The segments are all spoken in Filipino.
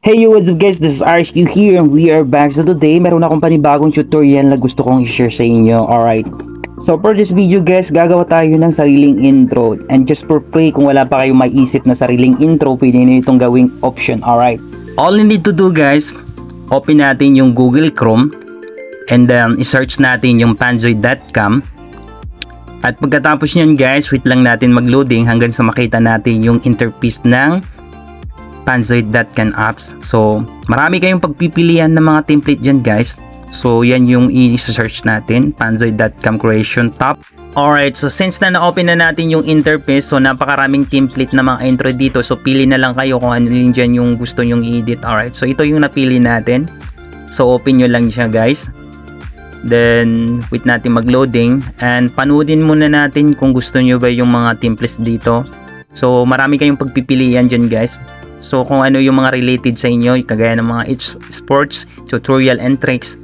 Hey yo, what's up guys? This is RSQ here and we are back. So today, meron akong panibagong tutorial na gusto kong i-share sa inyo. Alright. So for this video guys, gagawa tayo ng sariling intro. And just for free, kung wala pa kayong maiisip na sariling intro, pwede nyo itong gawing option. Alright. All you need to do guys, open natin yung Google Chrome. And then, i-search natin yung panzoid.com. At pagkatapos nyan guys, wait lang natin mag-loading hanggang sa makita natin yung interface ng panzoid.com apps. So, marami kayong pagpipilian ng mga template dyan guys. So, yan yung i-search natin, panzoid.com creation top. Alright, so since na-open na natin yung interface, so napakaraming template na mga intro dito. So, pili na lang kayo kung ano rin dyan yung gusto nyong i-edit. Alright, so ito yung napili natin. So, open nyo lang siya guys. Then, wait natin mag-loading. And, panoodin muna natin kung gusto nyo ba yung mga templates dito. So, marami kayong pagpipilian dyan guys. So, kung ano yung mga related sa inyo, kagaya ng mga sports, tutorial and tricks.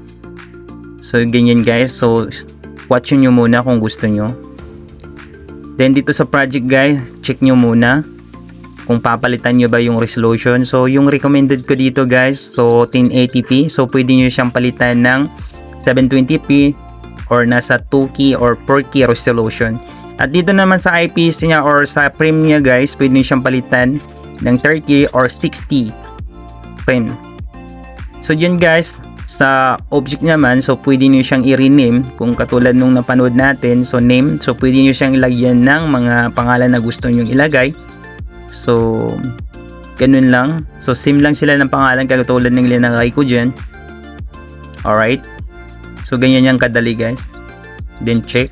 So, ganyan guys. So, watch nyo muna kung gusto nyo. Then, dito sa project guys, check nyo muna kung papalitan nyo ba yung resolution. So, yung recommended ko dito guys, so 1080p. So, pwede nyo siyang palitan ng 720p or nasa 2K or 4K resolution. At dito naman sa IPS niya or sa frame niya guys, pwede nyo siyang palitan ng 30 or 60 frame. So dyan guys, sa object naman, so pwede nyo siyang i-rename kung katulad nung napanood natin. So name, so pwede nyo siyang ilagyan ng mga pangalan na gusto nyo ilagay. So ganun lang. So same lang sila ng pangalan katulad ng linagay ko dyan. Alright. So ganyan yung kadali guys. Then check.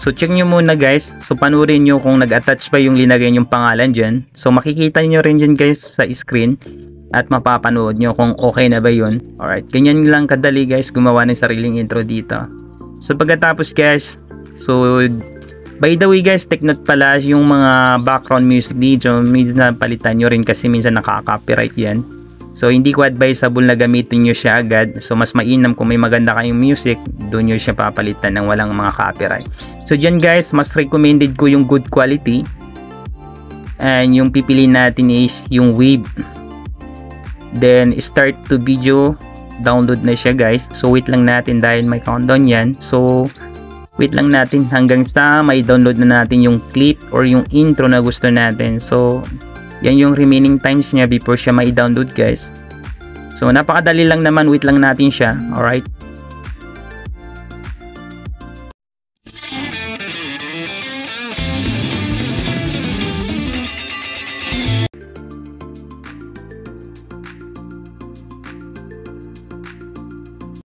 So check nyo muna guys. So panurin nyo kung nag-attach pa yung linagay yung pangalan dyan. So makikita nyo rin dyan guys sa screen. At mapapanood nyo kung okay na ba yun. Alright. Ganyan lang kadali guys gumawa ng sariling intro dito. So pagkatapos guys. So by the way guys, take note pala yung mga background music dito. Minsan palitan nyo rin kasi minsan nakaka-copyright yan. So hindi ko advisable na gamitin nyo siya agad. So mas mainam kung may maganda kayong music, doon nyo siya papalitan ng walang mga copyright. So dyan guys, mas recommended ko yung good quality. And yung pipili natin is yung wave. Then start to video, download na siya guys. So wait lang natin dahil may countdown yan. So wait lang natin hanggang sa may download na natin yung clip or yung intro na gusto natin. So yan yung remaining times niya before siya ma-download guys. So napakadali lang naman, wait lang natin siya. Alright.